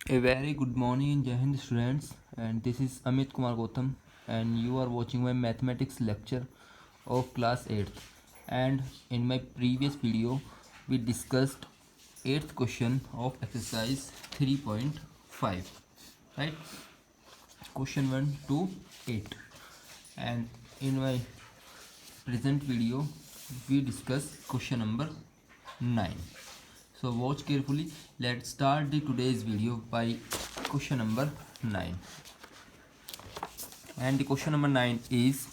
A very good morning, Jai Hind students, and this is Amit Kumar Gautam, and you are watching my mathematics lecture of class 8th. And in my previous video, we discussed 8th question of exercise 3.5, right? Question 1 to 8. And in my present video, we discuss question number 9. So watch carefully. Let's start the today's video by question number 9. And the question number 9 is,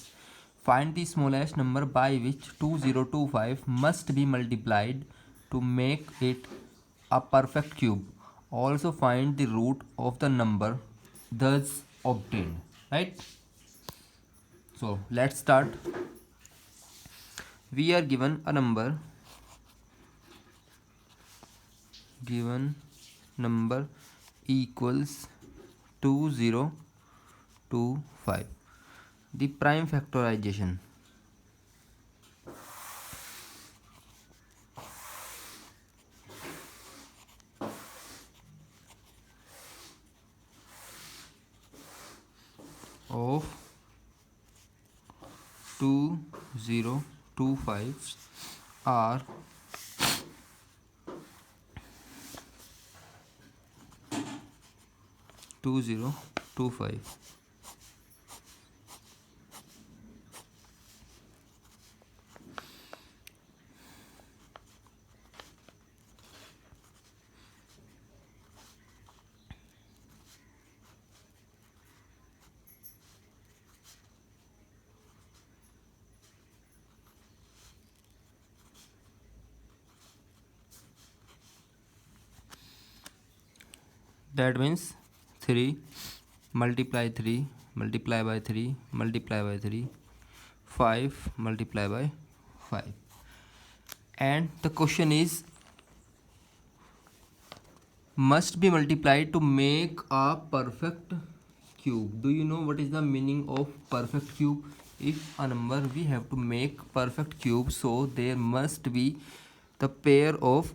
find the smallest number by which 2025 must be multiplied to make it a perfect cube. Also find the root of the number thus obtained. Right? So let's start. We are given number equals 2025. The prime factorization of 2025 are 2025. That means 3 multiply 3 multiply by 3 multiply by 3, 5 multiply by 5. And the question is, must be multiplied to make a perfect cube. Do you know what is the meaning of perfect cube? If a number we have to make perfect cube, so there must be the pair of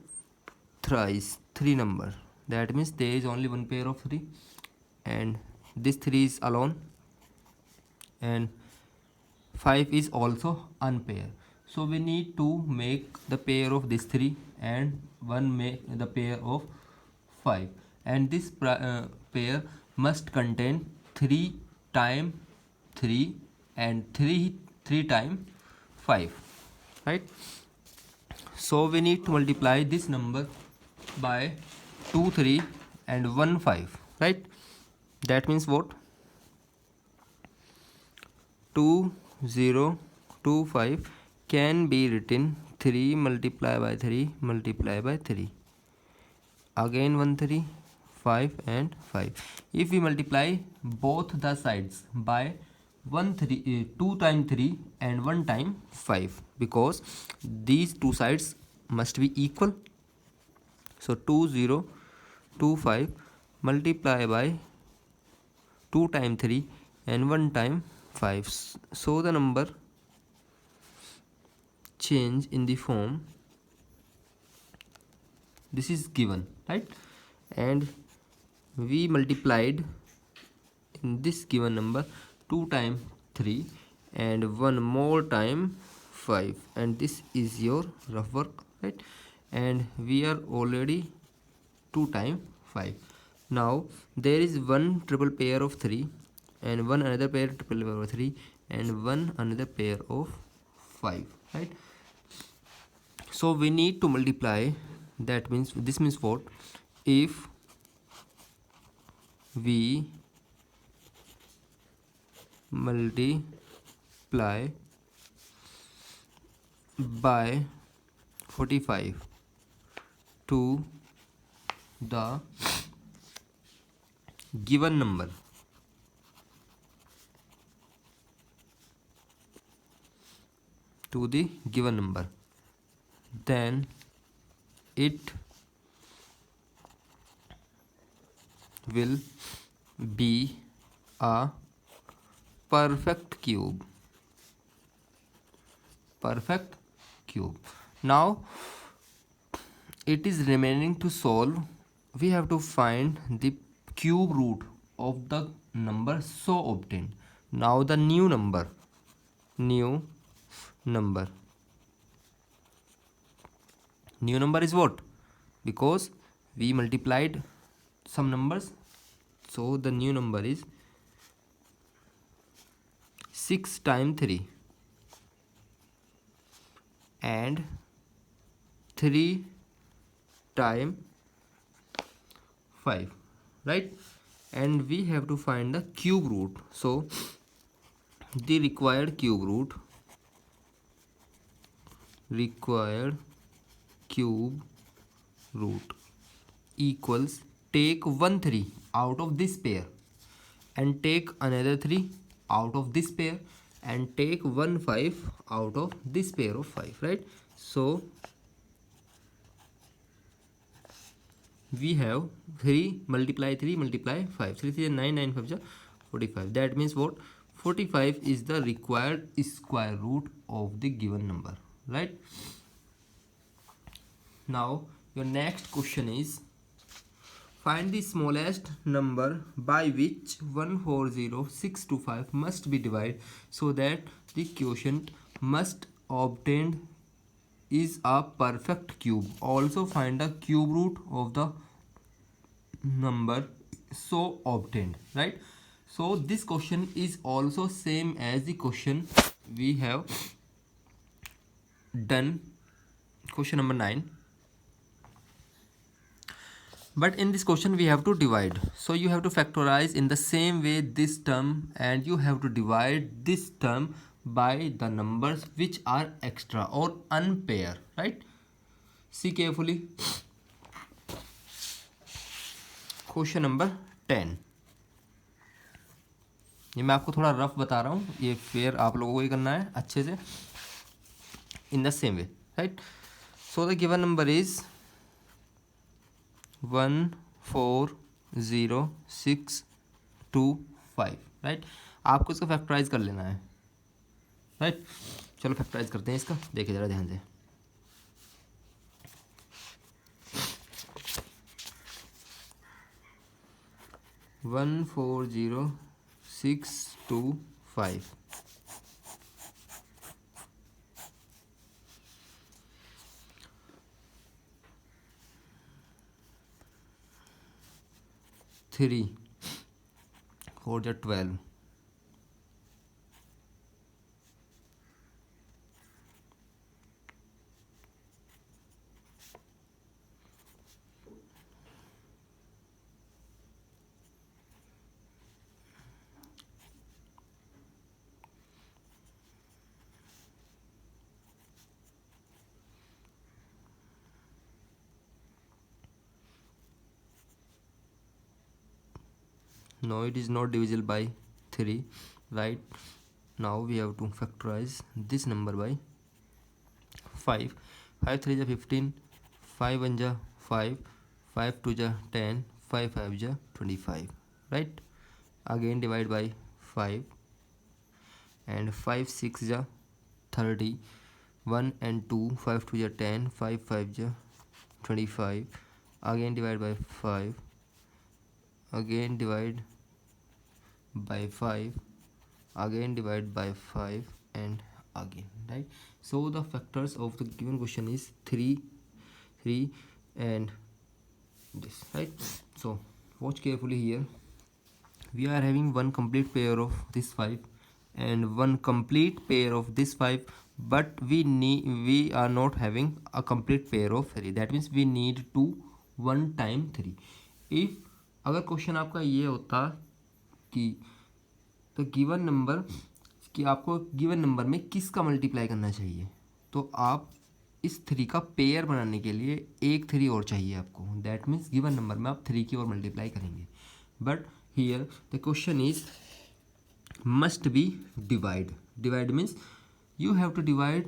three number. That means there is only one pair of 3, and this 3 is alone, and 5 is also unpair. So we need to make the pair of this 3 and one make the pair of 5, and this pair must contain 3 times 3 and 3 times 5, right? So we need to multiply this number by 2 3 and 1 5, right? That means what? 2025 can be written 3 multiply by 3 multiply by 3, again 1 3, 5 and 5. If we multiply both the sides by 2 times 3 and 1 time 5, because these two sides must be equal. So 2025 multiply by 2 times 3 and 1 time 5. So the number change in the form this is given, right? And we multiplied in this given number 2 times 3 and 1 more time 5, and this is your rough work, right? And we are already 2 times 5. Now there is one triple pair of 3 and one another pair triple pair of 3 and one another pair of 5, right? So we need to multiply. That means this means what? If we multiply by 45 to the given number, then it will be a perfect cube. Now it is remaining to solve. We have to find the cube root of the number so obtained. Now the new number is what? Because we multiplied some numbers, so the new number is 6 times 3 and 3 times 5, right? And we have to find the cube root. So the required cube root equals, take 1 3 out of this pair and take another 3 out of this pair and take 1 5 out of this pair of 5, right? So we have 3 multiply 3 multiply 5, 3 3 9, 9 5 45. That means what? 45 is the required square root of the given number, right? Now your next question is, find the smallest number by which 140625 must be divided so that the quotient must obtained is a perfect cube. Also find the cube root of the number so obtained, right? So this question is also same as the question we have done, question number 9. But in this question we have to divide, so you have to factorize in the same way this term, and you have to divide this term by the numbers which are extra or unpair, right? See carefully. Question number 10, ये मैं आपको थोड़ा rough बता रहा हूँ, ये फिर आप लोगों को ही करना है अच्छे से, in the same way, right? So the given number is 140,625, right? आपको इसको फैक्टराइज कर लेना है, राइट? चलो फैक्टराइज करते हैं इसका, देखिए ज़रा ध्यान से। One 140,625 3 4 12 No, it is not divisible by 3, right? Now we have to factorize this number by 5. 5 3 is 15, 5 1 is 5, 5 2 is 10, 5 5 is 25, right? Again divide by 5, and 5 6 is 30, 1 and 2, 5 2 is 10, 5 5 is 25. Again divide by 5, again divide by 5, again divide by 5, and again, right? So the factors of the given question is 3 and this, right? So watch carefully here. We are having one complete pair of this 5 and one complete pair of this 5, but we are not having a complete pair of 3. That means we need to 1 time 3. If अगर question आपका ये होता कि तो given number कि आपको given number में किसका मल्टीप्लाई करना चाहिए, तो आप इस 3 का पेयर बनाने के लिए एक 3 और चाहिए आपको। दैट मीन्स गिवन नंबर में आप 3 की और मल्टीप्लाई करेंगे। But here the question is must be divide means you have to divide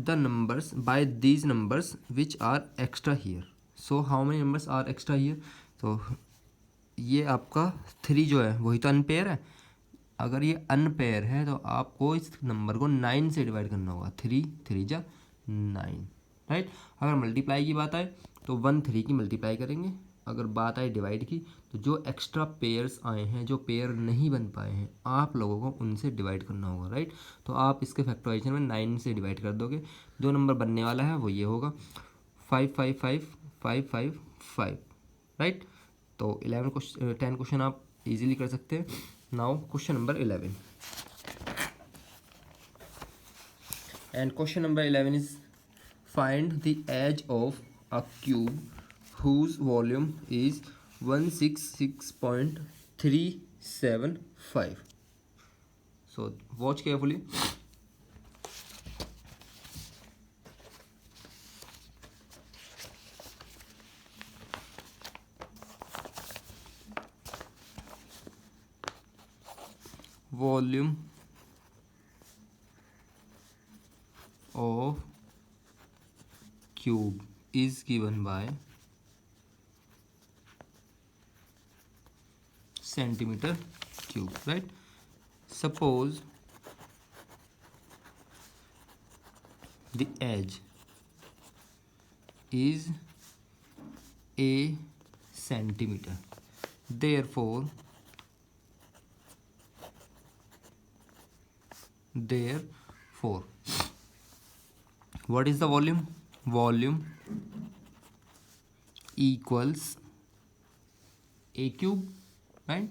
the numbers by these numbers which are extra here. So how many numbers are extra here? तो ये आपका 3 जो है वही तो अनपेयर है। अगर ये अनपेयर है तो आपको इस नंबर को 9 से डिवाइड करना होगा। 3 3 जा 9, राइट? अगर मल्टीप्लाई की बात आए तो 1 3 की मल्टीप्लाई करेंगे, अगर बात आई डिवाइड की, तो जो एक्स्ट्रा पेयर्स आए हैं, जो पेयर नहीं बन पाए हैं, आप लोगों को उनसे डिवाइड करना होगा, राइट। तो आप इसके फैक्टराइजेशन में 9 से डिवाइड कर दोगे। जो नंबर बनने वाला है वो ये होगा 5555555, राइट। तो 10 क्वेश्चन आप इजीली कर सकते हैं। Now question number 11, and question number 11 is find the edge of a cube whose volume is 166.375. So watch carefully. Volume of cube is given by centimeter cube, right? Suppose the edge is a centimeter, therefore what is the volume? Volume equals a cube, right?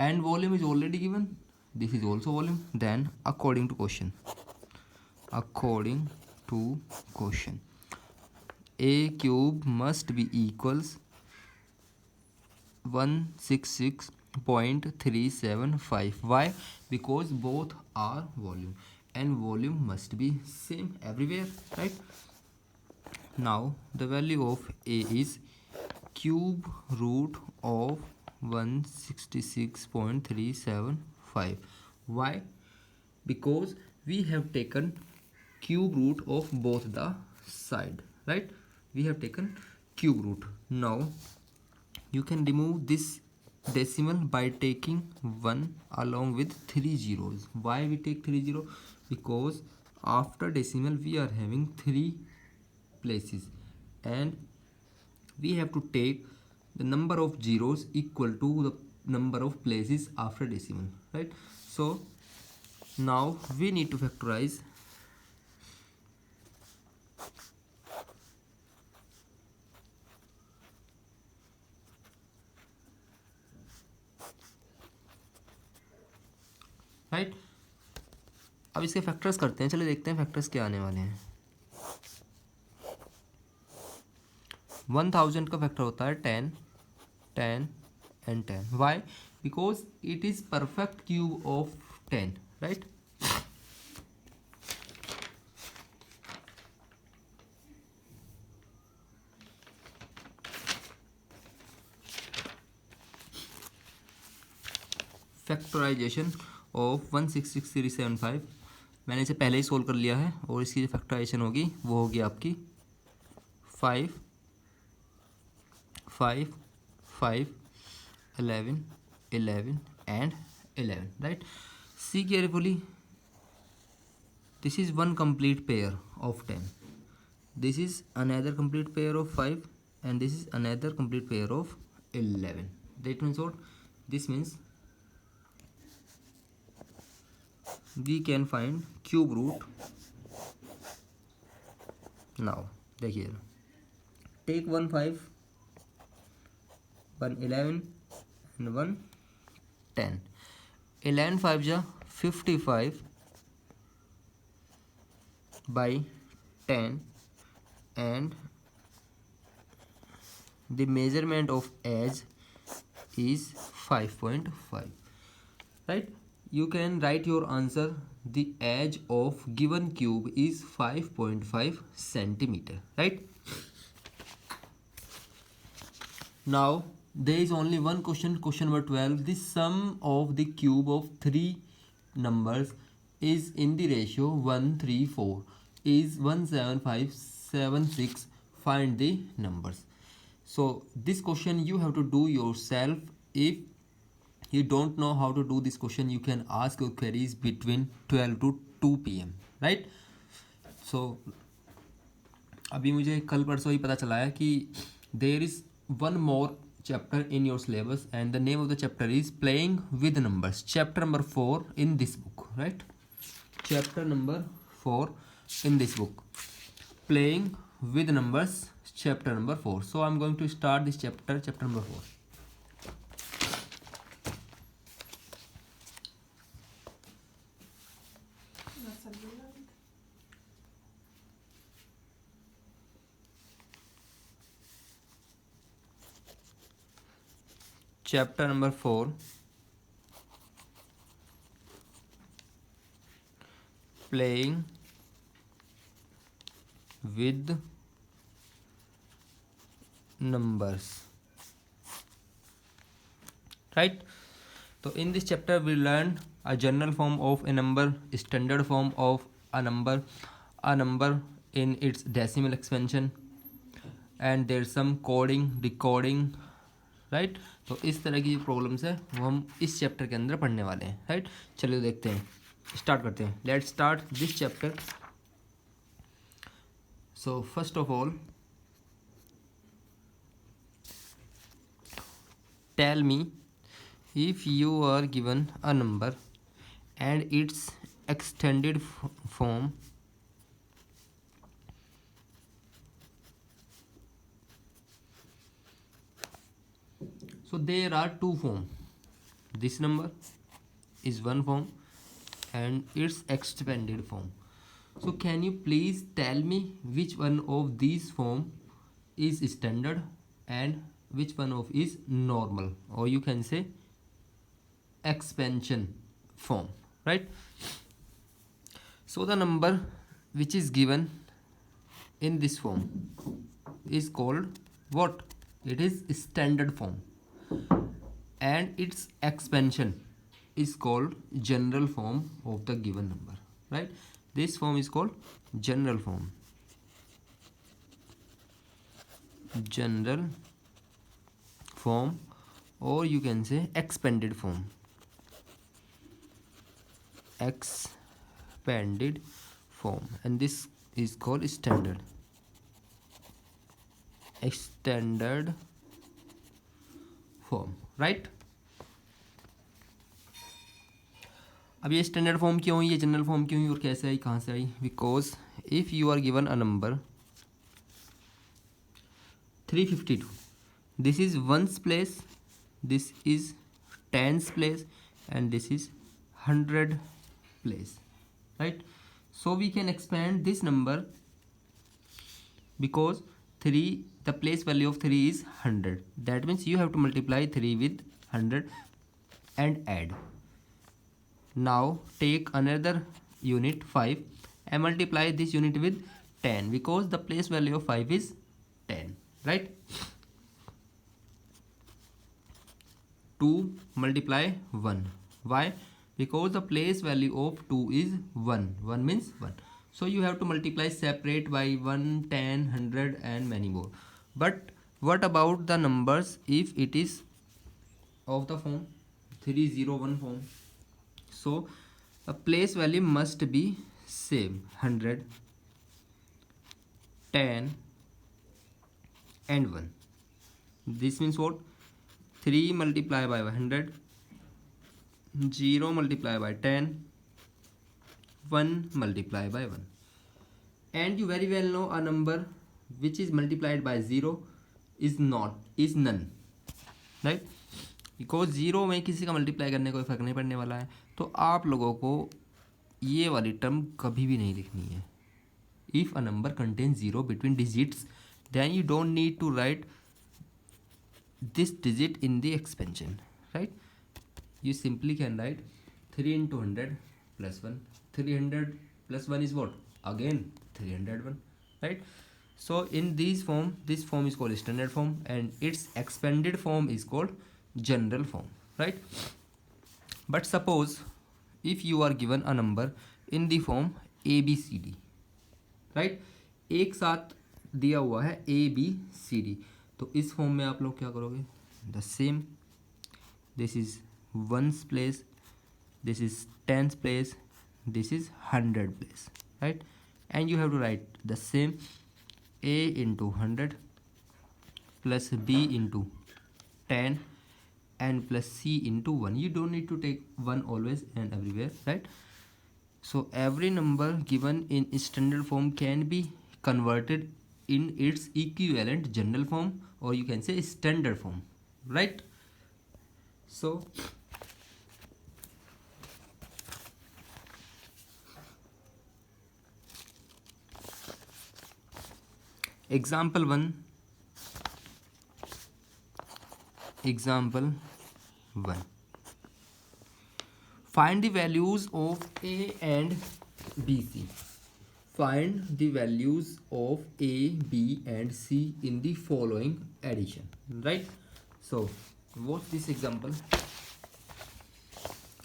And volume is already given, this is also volume. Then according to question, a cube must be equals 166.375. Why? Because both are volume, and volume must be same everywhere, right? Now the value of a is cube root of 166.375. Why? Because we have taken cube root of both the side, right? We have taken cube root. Now you can remove this decimal by taking 1 along with 3 zeros. Why we take 3 zeros? Because after decimal we are having 3 places, and we have to take the number of zeros equal to the number of places after decimal, right? So now we need to factorize. Right, अब इसके factors करते हैं। चलिए देखते हैं factors क्या आने वाले हैं। 1000 का फैक्टर होता है 10, 10 and 10। Why? Because it is perfect cube of 10, right. Factorisation of 166.375 मैंने इसे पहले ही सोल्व कर लिया है, और इसकी जो फैक्टराइजेशन होगी वो होगी आपकी 5, 5, 5, 11, 11 and 11, right. See carefully, this is one complete pair of 10, this is another complete pair of 5, and this is another complete pair of 11. That means what? This means we can find cube root. Now देखिए, take 1 5, 1 11 and 1 10. 11 5 जा 55 by 10, and the measurement of edge is 5.5, right? You can write your answer. The edge of given cube is 5.5 centimeter, right? Now there is only one question, question number 12. The sum of the cube of 3 numbers is in the ratio 1 3 4 is 17576. Find the numbers. So this question you have to do yourself. If you don't know how to do this question, you can ask your queries between 12 to 2 PM, right? So अभी मुझे कल परसों ही पता चला है कि there is one more chapter in your syllabus, and the name of the chapter is Playing with Numbers. Chapter number 4 in this book, right? Chapter number 4 in this book, Playing with Numbers, chapter number 4. So I'm going to start this chapter, chapter number 4. Chapter number 4, Playing with Numbers, right? So in this chapter we learn a general form of a number, standard form of a number in its decimal expansion, and there's some coding, decoding, right तो इस तरह की जो problems है वो हम इस chapter के अंदर पढ़ने वाले हैं, राइट। चलिए देखते हैं, स्टार्ट करते हैं। Let's start this chapter. So first of all tell me if you are given a number and its extended form so there are two forms. This number is one form and its expanded form. So can you please tell me which one of these form is standard and which one of is normal, or you can say expansion form, right? So the number which is given in this form is called what? It is standard form, and its expansion is called general form of the given number, right? This form is called general form, or you can say expanded form, and this is called standard form, right? अब ये standard form क्यों हुई, ये general form क्यों हुई और कैसे आई, कहाँ से आई? Because if you are given a number 352, this is ones place, this is tens place, and this is 100 place, right? So we can expand this number because 3, the place value of 3 is 100. That means you have to multiply 3 with 100 and add. Now take another unit 5 and multiply this unit with 10 because the place value of 5 is 10, right? 2 multiply 1. Why? Because the place value of 2 is 1. 1 means 1. So you have to multiply separate by 1, 10, 100 and many more. But what about the numbers if it is of the form 301 form? So the place value must be same, 100, 10 and 1. This means what? 3 multiplied by 100, 0 multiplied by 10, 1 multiplied by 1. And you very well know a number which is multiplied by 0 is none, right? Because zero में किसी का multiply करने कोई फ़र्क नहीं पड़ने वाला है, तो आप लोगों को ये वाली टर्म कभी भी नहीं लिखनी है। If a number contain zero between digits then you don't need to write this digit in the expansion, right? You simply can write 3 into 100 plus 1. 300 plus 1 is what? Again 301, right? So in this form is called standard form and its expanded form is called general form, right? But suppose if you are given a number in the form ABCD, right? एक साथ दिया हुआ है ABCD, तो इस form में आप लोग क्या करोगे? The same, this is ones place, this is tens place, this is 100 place, right? And you have to write the same, a into 100 plus b into 10 n plus c into 1. You don't need to take 1 always and everywhere, right? So every number given in standard form can be converted in its equivalent general form, or you can say standard form, right? So example 1. Find the values of a and bc. Find the values of a, b and c in the following addition, right? So what's this example?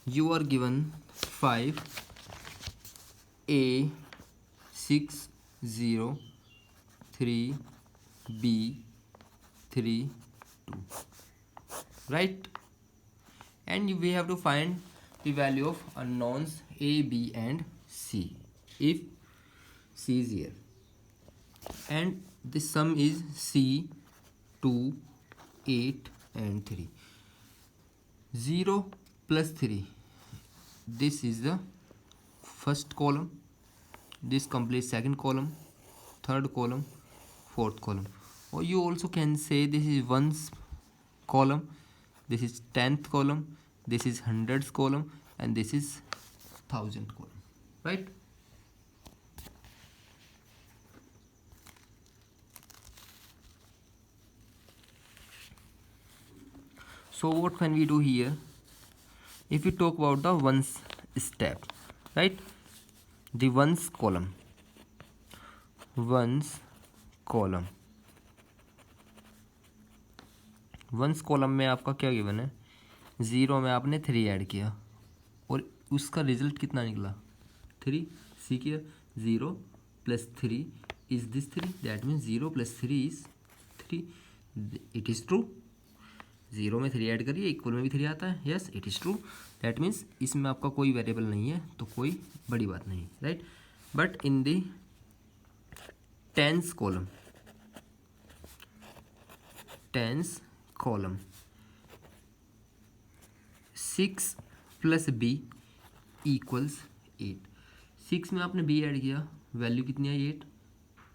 You are given 5 a 6 0 3 b 3 2, right? And we have to find the value of unknowns a, b and c if c is here, and the sum is c 2 8 and 3. 0 plus 3, this is the first column, this completes second column, third column, fourth column, or you also can say this is ones column, this is 10th column, this is hundreds column, and this is 1000 column, right? So what can we do here? If we talk about the ones step, right? The ones column, ones column में आपका क्या given है? 0 में आपने 3 add किया और उसका result कितना निकला? 3. सी किया 0 plus 3 is this 3, that means 0 plus 3 is 3. It is true. 0 में 3 ऐड करिए, इक्वल में भी 3 आता है. Yes, it is true. That means इसमें आपका कोई वेरिएबल नहीं है तो कोई बड़ी बात नहीं, right? But in the tens column 6 plus B equals 8. 6 में आपने बी ऐड किया, वैल्यू कितनी आई? 8.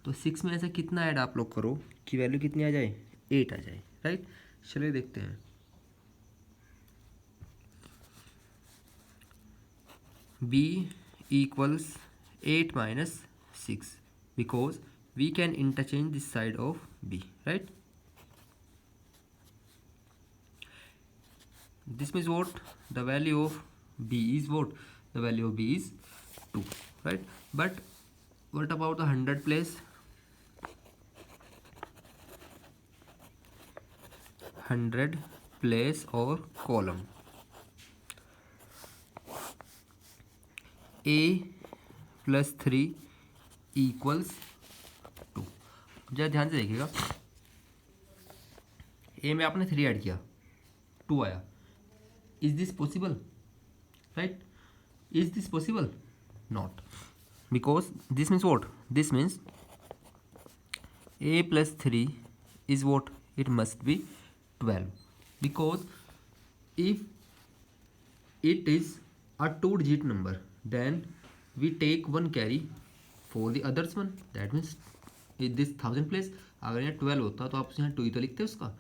तो 6 में ऐसा कितना ऐड आप लोग करो कि वैल्यू कितनी आ जाए? 8 आ जाए, राइट? चलिए देखते हैं. b equals 8 minus 6 because we can interchange this side of b, right? This means what? The value of b is what? The value of b is 2, right? But what about the 100 place? 100 place or column. a plus 3 equals 2. जरा ध्यान से देखिएगा. a में आपने 3 add किया, 2 आया. Is this possible? Right? Is this possible? Not, because this means what? This means a plus 3 is what? It must be 12, because if it is a 2-digit number then we take 1 carry for the others one. That means in this 1000 place अगर यहाँ 12 होता तो आप यहाँ 2 ही तो लिखते उसका,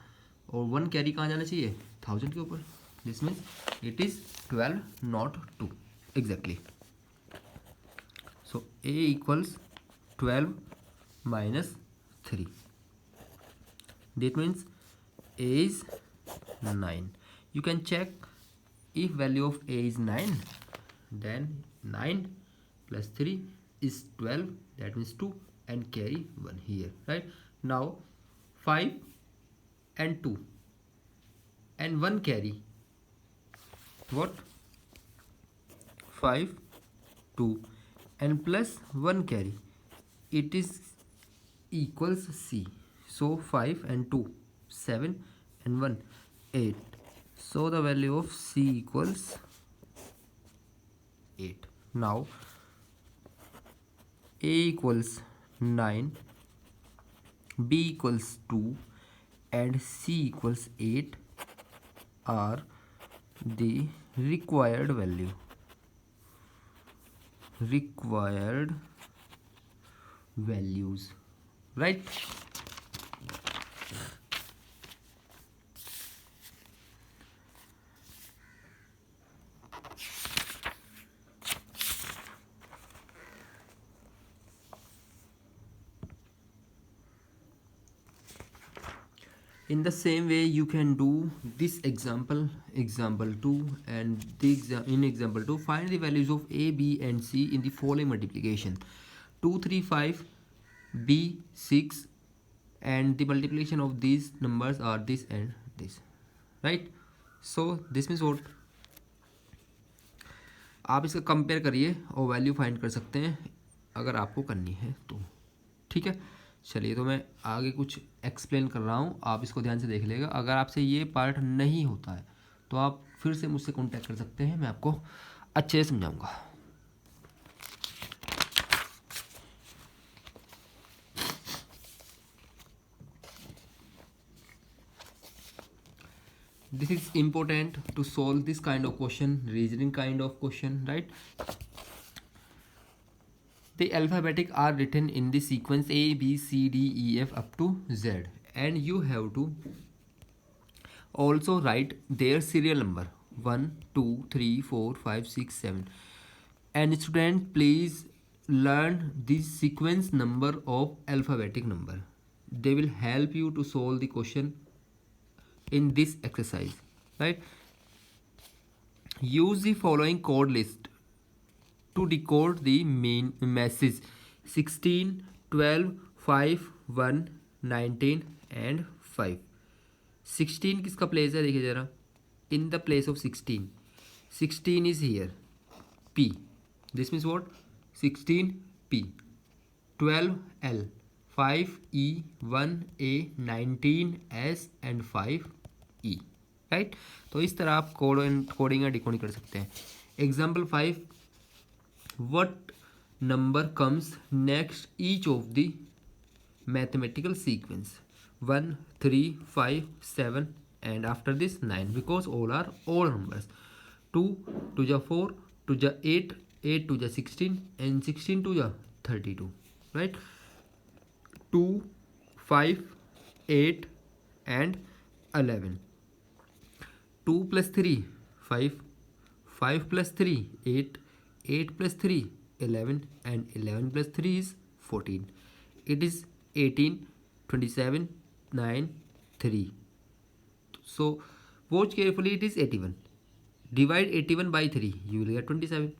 और 1 कैरी कहाँ जाना चाहिए? 1000 के ऊपर. This means it is 12 not 2 exactly. So a equals 12 minus 3. That means a is 9. You can check if value of a is 9, then 9 plus 3 is 12, that means 2, and carry 1 here, right? Now 5 and 2 and 1 carry what? 5 2 and plus 1 carry, it is equals c. So 5 and 2 7 and 1 8. So the value of c equals 8. Now a equals 9, b equals 2 and c equals 8 are the required values, right? In the same way you can do this example 2, and in example 2 find the values of a, b and c in the following multiplication: 2 3 5 b 6, and the multiplication of these numbers are this and this, right? So this means what, आप इसका compare करिए और value find कर सकते हैं अगर आपको करनी है तो, ठीक है। चलिए, तो मैं आगे कुछ एक्सप्लेन कर रहा हूँ, आप इसको ध्यान से देख लेगा। अगर आपसे ये पार्ट नहीं होता है तो आप फिर से मुझसे कांटेक्ट कर सकते हैं, मैं आपको अच्छे से समझाऊंगा। This is important to solve this kind of question, reasoning kind of question, right? The alphabetic are written in the sequence A, B, C, D, E, F up to Z, and you have to also write their serial number 1, 2, 3, 4, 5, 6, 7. And student, please learn the sequence number of alphabetic number. They will help you to solve the question in this exercise, right? Use the following code list to decode the main message: 16, 12, 5, 1, 19 and 5. 16 किसका place है, देखिए जरा, in the place of 16 is here, P. This means what? 16 P, 12 L, 5 E, 1 A, 19 S and 5 E, right? तो इस तरह आप coding या decoding कर सकते हैं। Example 5, what number comes next each of the mathematical sequence? 1, 3, 5, 7 and after this 9, because all are odd numbers. 2 to the 4 to the 8, 8 to the 16 and 16 to the 32, right? 2, 5, 8 and 11. 2 plus 3 5, 5 plus 3 8, 8 plus 3 11 and 11 plus 3 is 14. It is 18, 27, 9, 3. So watch carefully, it is 81. Divide 81 by 3, you will get 27.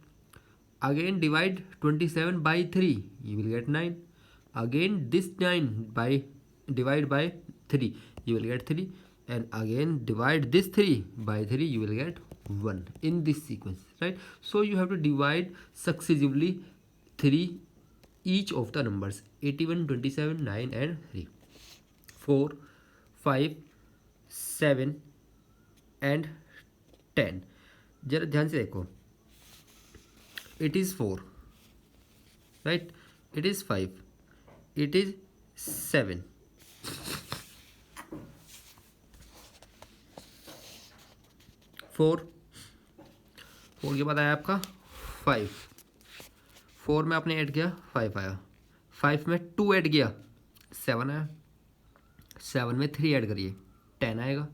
Again divide 27 by 3, you will get 9. Again this 9 by divide by 3, you will get 3. And again divide this 3 by 3, you will get 1 in this sequence, right? So you have to divide successively 3 each of the numbers: 81, 27, 9 and 3. 4, 5, 7 and 10. जरा ध्यान से देखो, it is 4, right? It is 5, it is 7, 4 के बाद आया आपका 5, 4 में आपने ऐड किया 5 आया, 5 में 2 ऐड किया 7 आया, 7 में 3 ऐड करिए 10 आएगा,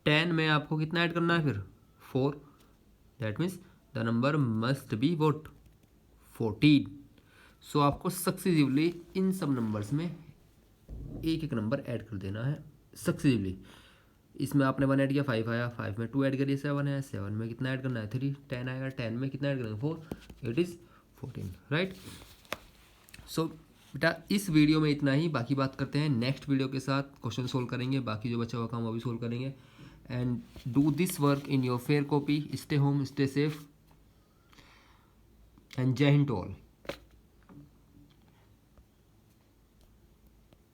10 में आपको कितना ऐड करना है फिर 4, that means the number must be vote 14. सो आपको सक्सेसिवली इन सब नंबर्स में एक एक नंबर ऐड कर देना है सक्सेसिवली। इसमें आपने 1 ऐड किया 5 आया, 5 में 2 ऐड करिए 7 आया, 7 में कितना ऐड करना है 3, 10 आएगा, 10 में कितना ऐड करेंगे 4, इट इज़ 14, राइट? सो बेटा इस वीडियो में इतना ही, बाकी बात करते हैं नेक्स्ट वीडियो के साथ, क्वेश्चन सोल्व करेंगे, बाकी जो बचा हुआ काम वो भी सोल्व करेंगे। And do this work in your fair copy, stay home, stay safe and जय हिंद टू ऑल।